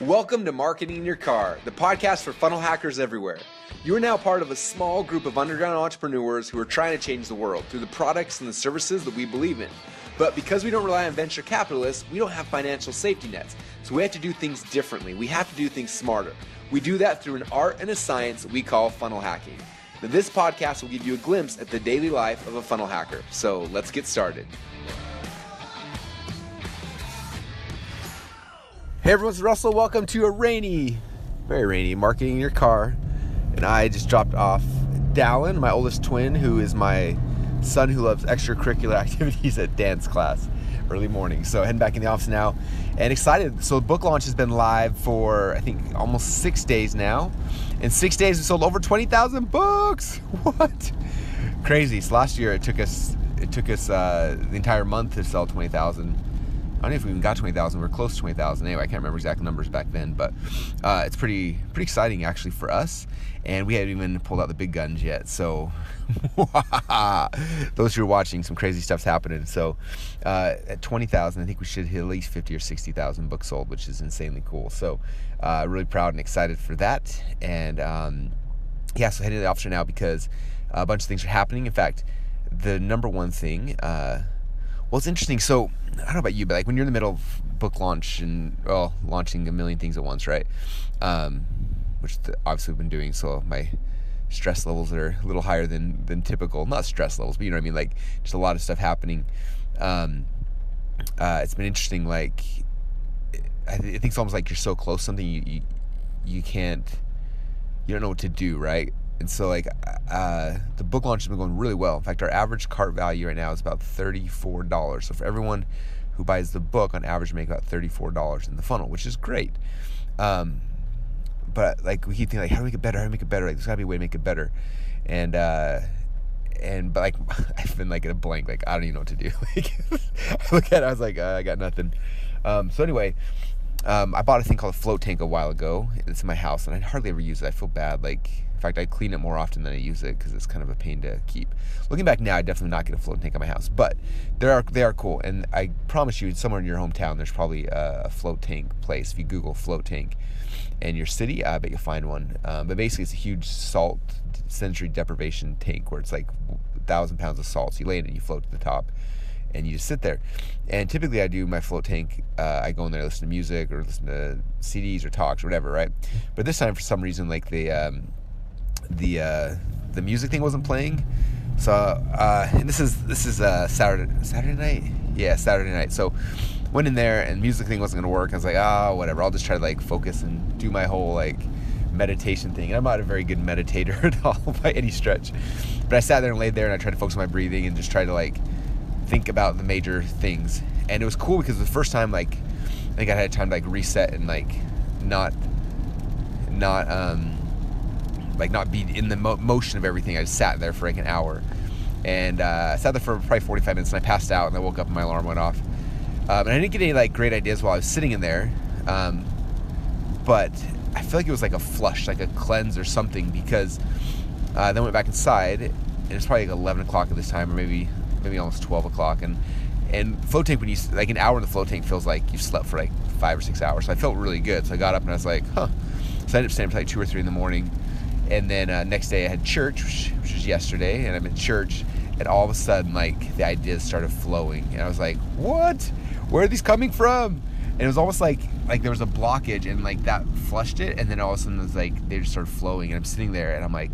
Welcome to Marketing in Your Car, the podcast for funnel hackers everywhere. You are now part of a small group of underground entrepreneurs who are trying to change the world through the products and the services that we believe in. But because we don't rely on venture capitalists, we don't have financial safety nets. So we have to do things differently. We have to do things smarter. We do that through an art and a science that we call funnel hacking. Now, this podcast will give you a glimpse at the daily life of a funnel hacker. So let's get started. Hey everyone, it's Russell. Welcome to a very rainy Marketing in Your Car. And I just dropped off Dallin, my oldest twin, who is my son who loves extracurricular activities at dance class early morning. So heading back in the office now and excited. So the book launch has been live for I think almost 6 days now. In 6 days we sold over 20,000 books. What? Crazy. So last year it took us the entire month to sell 20,000. I don't know if we even got 20,000. We're close to 20,000. Anyway, I can't remember exact numbers back then, but it's pretty exciting actually for us. And we haven't even pulled out the big guns yet. So those who are watching, some crazy stuff's happening. So at 20,000, I think we should hit at least 50 or 60,000 books sold, which is insanely cool. So really proud and excited for that. And so heading to the office right now because a bunch of things are happening. In fact, the number one thing. Well, it's interesting. So, I don't know about you, but like when you're in the middle of book launch and launching a million things at once, right? Which obviously we've been doing. So my stress levels are a little higher than typical. Not stress levels, but you know what I mean? Like just a lot of stuff happening. It's been interesting. Like I think it's almost like you're so close to something you don't know what to do, right? And so like the book launch has been going really well. In fact, our average cart value right now is about $34. So for everyone who buys the book, on average, make about $34 in the funnel, which is great. But like we keep thinking, like, how do we make it better? How do we make it better? Like, there's gotta be a way to make it better. But like I've been like in a blank. Like I don't even know what to do. Like I look at it, I was like, I got nothing. So anyway. I bought a thing called a float tank a while ago. It's in my house, and I hardly ever use it. I feel bad. Like, in fact, I clean it more often than I use it because it's kind of a pain to keep. Looking back now, I definitely not get a float tank at my house, but they are cool. And I promise you, somewhere in your hometown, there's probably a float tank place. If you Google float tank in your city, I bet you'll find one. But basically, it's a huge salt sensory deprivation tank where it's like 1,000 pounds of salt. So you lay it and you float to the top. And you just sit there. And typically I do my float tank, I go in there, listen to music or listen to CDs or talks or whatever, right? But this time for some reason, like the music thing wasn't playing. So and this is Saturday night? Yeah, Saturday night. So went in there and music thing wasn't gonna work. I was like, whatever, I'll just try to like focus and do my whole like meditation thing. And I'm not a very good meditator at all by any stretch. But I sat there and laid there and I tried to focus on my breathing and just try to like think about the major things. And it was cool because the first time, like I think I had time to like reset and like not be in the motion of everything. I just sat there for like an hour and I sat there for probably 45 minutes and I passed out and I woke up and my alarm went off. And I didn't get any like great ideas while I was sitting in there, but I feel like it was like a flush, like a cleanse or something, because then I went back inside and it's probably like 11 o'clock at this time, or maybe almost 12 o'clock. And float tank, when you, like an hour in the float tank feels like you've slept for like 5 or 6 hours. So I felt really good. So I got up and I was like, So I ended up staying up till like 2 or 3 in the morning. And then next day I had church, which was yesterday. And I'm in church and all of a sudden like the ideas started flowing. And I was like, what? Where are these coming from? And it was almost like there was a blockage and like that flushed it. And then all of a sudden it was like, they just started flowing. And I'm sitting there and I'm like,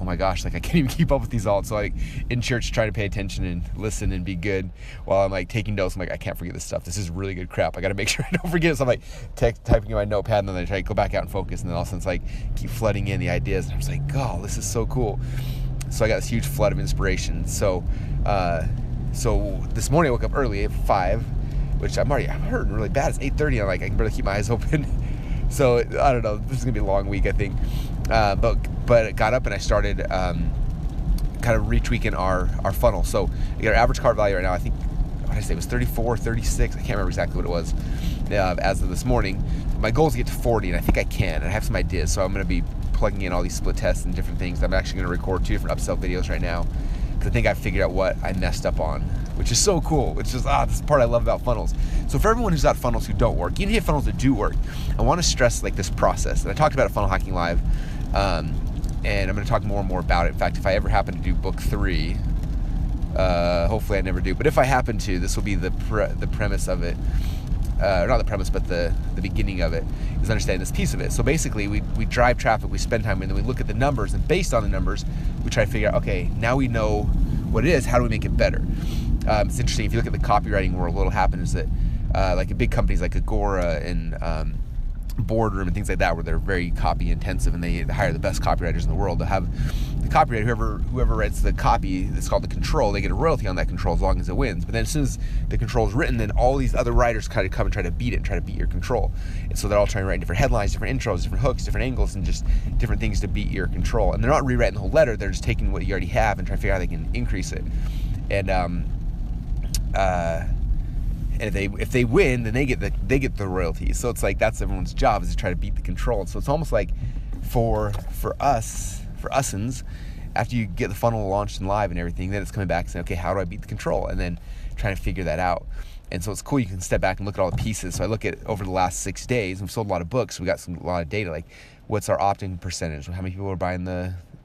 oh my gosh, like I can't even keep up with these all. So like in church trying to pay attention and listen and be good while I'm like taking notes. I'm like, I can't forget this stuff. This is really good crap. I got to make sure I don't forget it. So I'm like typing in my notepad and then I try to go back out and focus. And then all of a sudden it's like keep flooding in the ideas. And I was like, oh, this is so cool. So I got this huge flood of inspiration. So this morning I woke up early at 5, which I'm hurting really bad. It's 8:30. I'm like, I can barely keep my eyes open. So I don't know. This is going to be a long week, I think. But I got up and I started kind of retweaking our funnel. So you got our average cart value right now, I think, what did I say, it was 34, 36. I can't remember exactly what it was as of this morning. My goal is to get to 40, and I think I can. And I have some ideas, so I'm going to be plugging in all these split tests and different things. I'm actually going to record 2 different upsell videos right now because I think I figured out what I messed up on, which is so cool. It's just, this is the part I love about funnels. So for everyone who's got funnels who don't work, even if you have funnels that do work, I want to stress like this process. And I talked about it Funnel Hacking Live, and I'm going to talk more and more about it. In fact, if I ever happen to do book 3, hopefully I never do, but if I happen to, this will be the premise of it. Not the premise, but the beginning of it is understanding this piece of it. So basically, we drive traffic, we spend time, and then we look at the numbers, and based on the numbers, we try to figure out, okay, now we know what it is, how do we make it better? It's interesting, if you look at the copywriting world, what'll happen is that like big companies like Agora and Boardroom and things like that, where they're very copy intensive and they hire the best copywriters in the world, they'll have the copywriter, whoever writes the copy that's called the control, they get a royalty on that control as long as it wins. But then as soon as the control is written, then all these other writers kind of come and try to beat it and try to beat your control. And so they're all trying to write different headlines, different intros, different hooks, different angles, and just different things to beat your control. And they're not rewriting the whole letter, they're just taking what you already have and trying to figure out how they can increase it. And if they win, then they get the royalties. So it's like that's everyone's job, is to try to beat the control. So it's almost like for usins, after you get the funnel launched and live and everything, then it's coming back and saying, okay, how do I beat the control? And then trying to figure that out. And so it's cool, you can step back and look at all the pieces. So I look at over the last 6 days, we've sold a lot of books, we got a lot of data, like what's our opt-in percentage, how many people are buying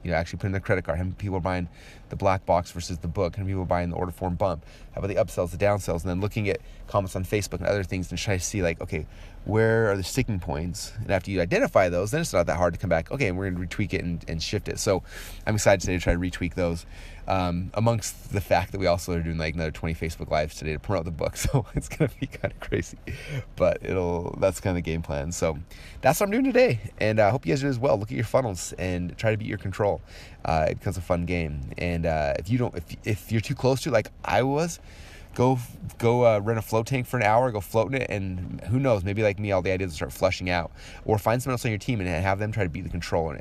actually putting their credit card, how many people are buying the black box versus the book, how many people are buying the order form bump, how about the upsells, the downsells, and then looking at comments on Facebook and other things and try to see like, okay, where are the sticking points? And after you identify those, then it's not that hard to come back, okay, and we're going to retweak it and shift it. So I'm excited today to try to retweak those, amongst the fact that we also are doing like another 20 Facebook Lives today to promote the book. So it's going to be kind of crazy, but that's kind of the game plan. So that's what I'm doing today. And I hope you guys do as well. Look at your funnels and try to beat your control. It becomes a fun game. And if you're too close to, like I was, go rent a float tank for an hour, go floating it, and who knows, maybe like me, all the ideas will start flushing out. Or find someone else on your team and have them try to beat the control,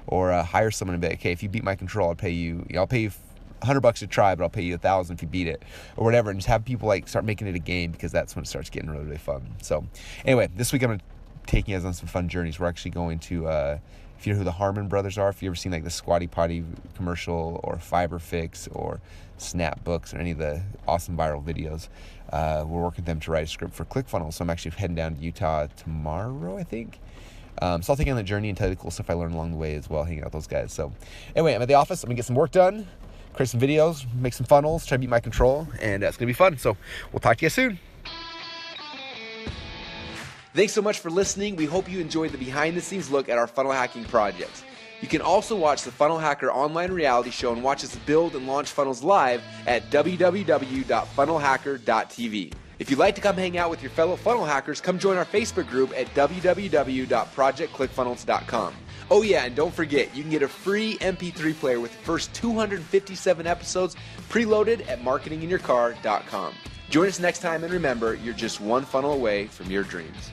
or hire someone and be like, okay, if you beat my control, I'll pay you $100 to try, but I'll pay you $1,000 if you beat it, or whatever. And just have people like start making it a game, because that's when it starts getting really, really fun. So anyway, this week I'm going to take you guys on some fun journeys. We're actually going to, if you know who the Harmon brothers are, if you ever seen like the Squatty Potty commercial, or Fiber Fix, or Snap Books, or any of the awesome viral videos, we're working with them to write a script for ClickFunnels. So I'm actually heading down to Utah tomorrow, I think. So I'll take you on the journey and tell you the cool stuff I learned along the way as well, hanging out with those guys. So anyway, I'm at the office. I'm gonna get some work done, create some videos, make some funnels, try to beat my control, and it's gonna be fun. So we'll talk to you soon. Thanks so much for listening. We hope you enjoyed the behind-the-scenes look at our funnel hacking projects. You can also watch the Funnel Hacker online reality show and watch us build and launch funnels live at www.funnelhacker.tv. If you'd like to come hang out with your fellow funnel hackers, come join our Facebook group at www.projectclickfunnels.com. Oh yeah, and don't forget, you can get a free MP3 player with the first 257 episodes preloaded at marketinginyourcar.com. Join us next time, and remember, you're just one funnel away from your dreams.